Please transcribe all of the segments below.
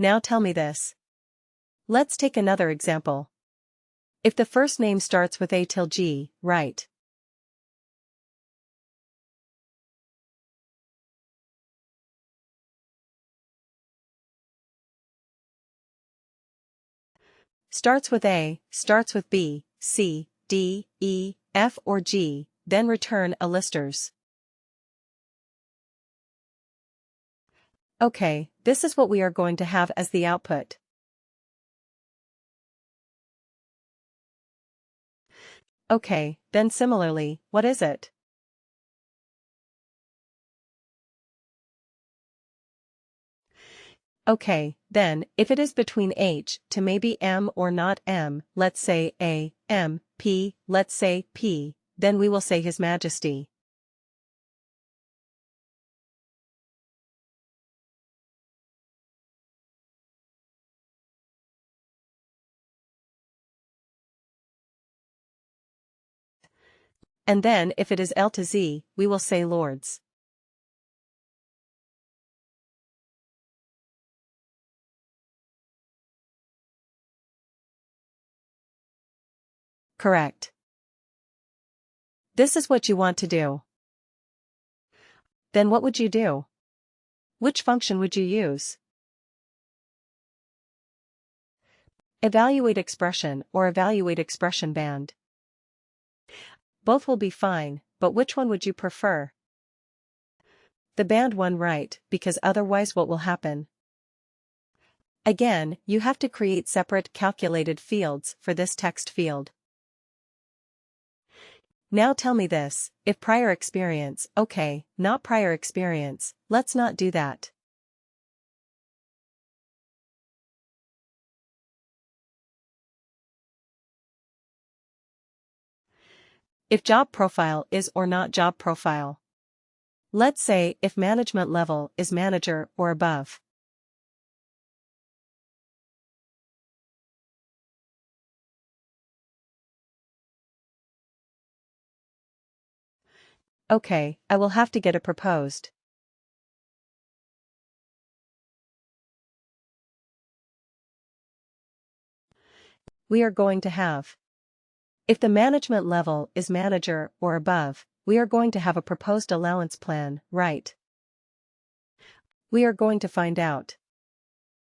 now tell me this. Let's take another example. If the first name starts with A till G, write starts with A, starts with B, C, D, E, F or G, then return a listers. Okay, this is what we are going to have as the output. Okay, then similarly, what is it? Okay, then, if it is between H to maybe M or not M, let's say A, M, P, let's say P, then we will say His Majesty. And then if it is L to Z, we will say Lords. Correct. This is what you want to do. Then what would you do? Which function would you use? Evaluate expression or evaluate expression band. Both will be fine, but which one would you prefer? The band one, right, because otherwise what will happen? Again, you have to create separate calculated fields for this text field. Now tell me this, if prior experience, okay, not prior experience, let's not do that. If job profile is or not job profile. Let's say if management level is manager or above. Okay, I will have to get a proposed. We are going to have. If the management level is manager or above, we are going to have a proposed allowance plan, right? We are going to find out.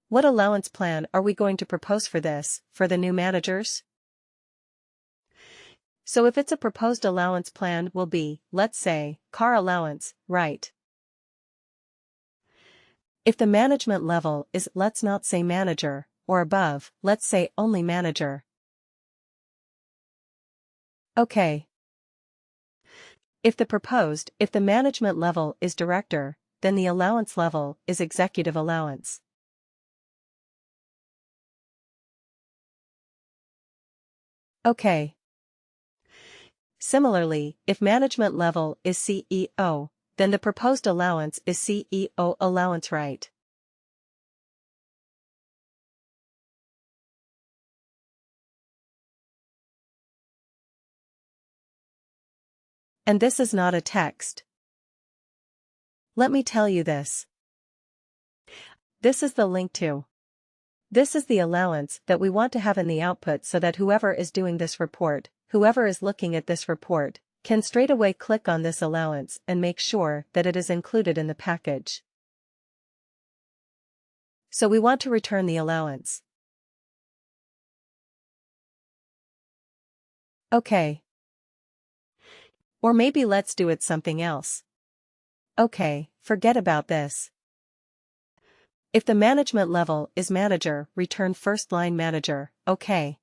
What allowance plan are we going to propose for this, for the new managers? So if it's a proposed allowance plan will be, let's say, car allowance, right? If the management level is, let's not say manager, or above, let's say only manager. Okay. If the management level is director, then the allowance level is executive allowance. Okay. Similarly, if management level is CEO, then the proposed allowance is CEO allowance, right? And this is not a text. Let me tell you this. This is the link to. This is the allowance that we want to have in the output so that whoever is doing this report, whoever is looking at this report, can straight away click on this allowance and make sure that it is included in the package. So we want to return the allowance. Okay. Or maybe let's do it something else. Okay, forget about this. If the management level is manager, return first line manager, okay.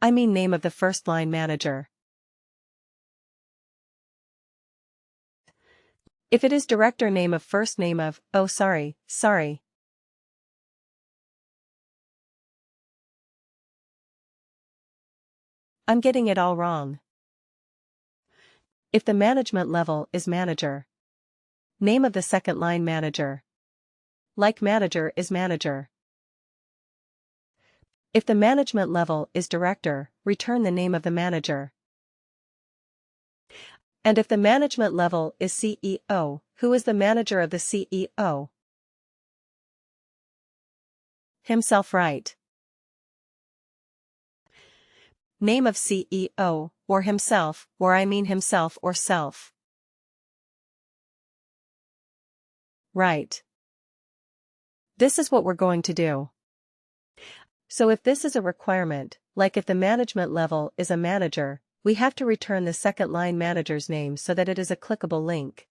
I mean name of the first line manager. If it is director, name of first name of, oh sorry. I'm getting it all wrong. If the management level is manager. Name of the second line manager. Like manager is manager. If the management level is director, return the name of the manager. And if the management level is CEO, who is the manager of the CEO? Himself, right? Name of CEO, or himself, or I mean himself or self. Right. This is what we're going to do. So if this is a requirement, like if the management level is a manager, we have to return the second line manager's name so that it is a clickable link.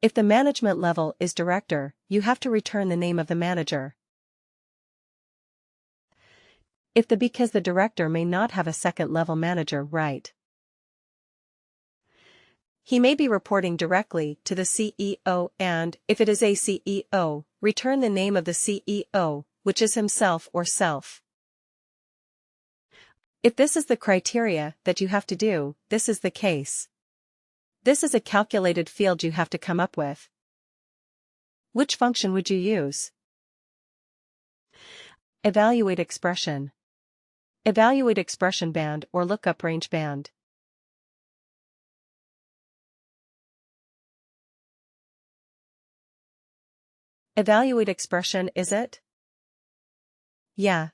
If the management level is director, you have to return the name of the manager. Because the director may not have a second level manager, right? He may be reporting directly to the CEO, and, if it is a CEO, return the name of the CEO, which is himself or self. If this is the criteria that you have to do, this is the case. This is a calculated field you have to come up with. Which function would you use? Evaluate expression. Evaluate expression band or lookup range band. Evaluate expression, is it? Yeah.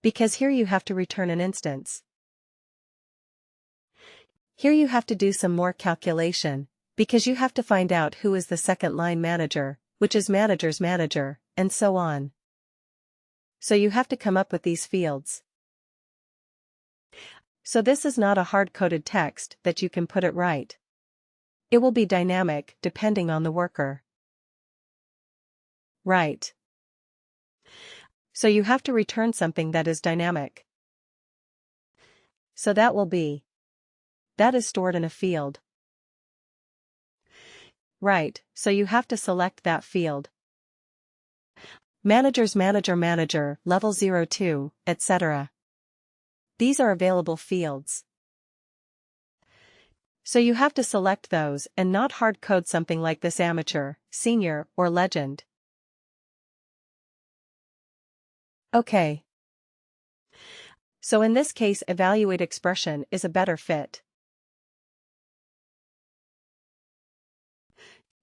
Because here you have to return an instance. Here you have to do some more calculation, because you have to find out who is the second line manager, which is manager's manager, and so on. So you have to come up with these fields. So this is not a hard-coded text that you can put it right. It will be dynamic depending on the worker. Right. So you have to return something that is dynamic. So that will be. That is stored in a field. Right, so you have to select that field. Managers manager, level 02, etc. These are available fields. So you have to select those and not hard code something like this: amateur, senior, or legend. Okay. So in this case, evaluate expression is a better fit.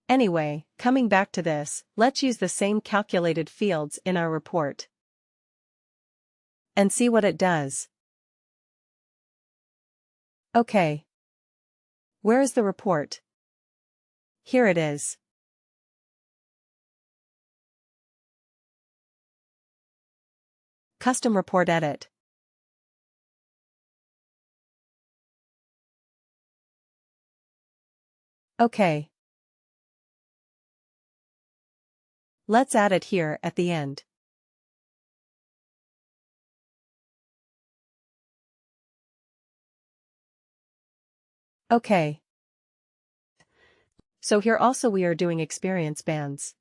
Anyway, coming back to this, let's use the same calculated fields in our report. And see what it does. Okay. Where is the report? Here it is. Custom report edit. Okay. Let's add it here at the end. Okay. So here also we are doing experience bands.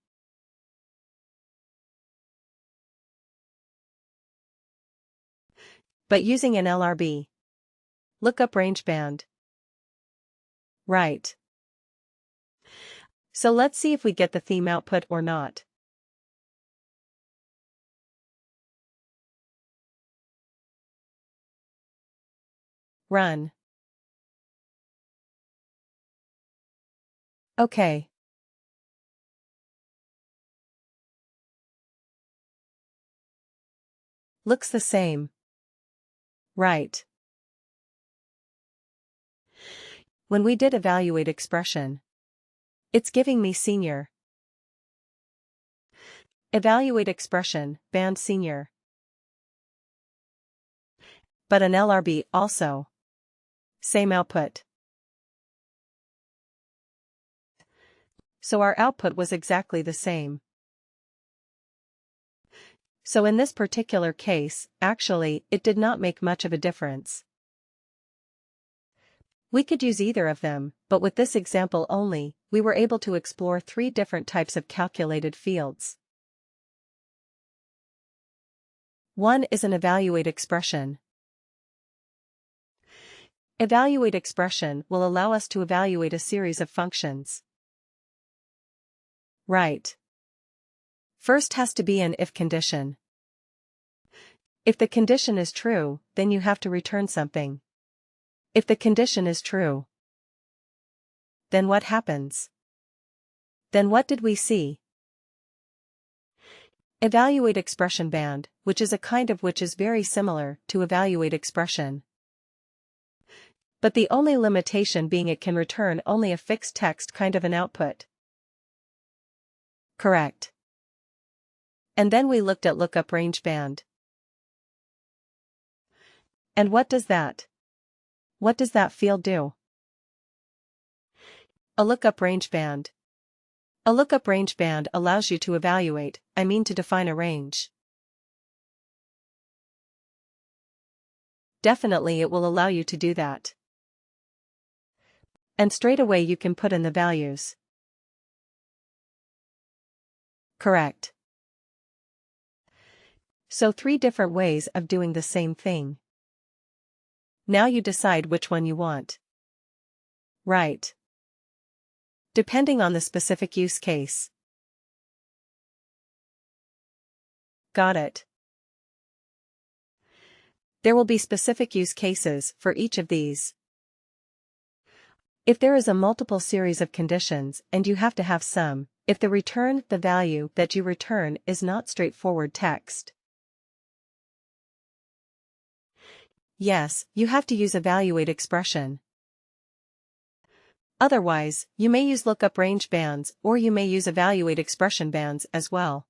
But using an LRB. Lookup range band. Right. So let's see if we get the theme output or not. Run. Okay. Looks the same. Right. When we did evaluate expression, it's giving me senior. Evaluate expression, band senior. But an LRB also. Same output. So our output was exactly the same. So in this particular case, actually, it did not make much of a difference. We could use either of them, but with this example only, we were able to explore 3 different types of calculated fields. One is an evaluate expression. Evaluate expression will allow us to evaluate a series of functions. Right. First has to be an if condition. If the condition is true, then you have to return something. If the condition is true, then what happens? Then what did we see? Evaluate expression band, which is a kind of which is very similar to evaluate expression. But the only limitation being it can return only a fixed text kind of an output. Correct. And then we looked at lookup range band. And what does that? What does that field do? A lookup range band. A lookup range band allows you to evaluate, to define a range. Definitely it will allow you to do that. And straight away you can put in the values. Correct. So 3 different ways of doing the same thing. Now you decide which one you want. Right. Depending on the specific use case. Got it. There will be specific use cases for each of these. If there is a multiple series of conditions and you have to have some, if the value that you return is not straightforward text. Yes, you have to use evaluate expression. Otherwise, you may use lookup range bands or you may use evaluate expression bands as well.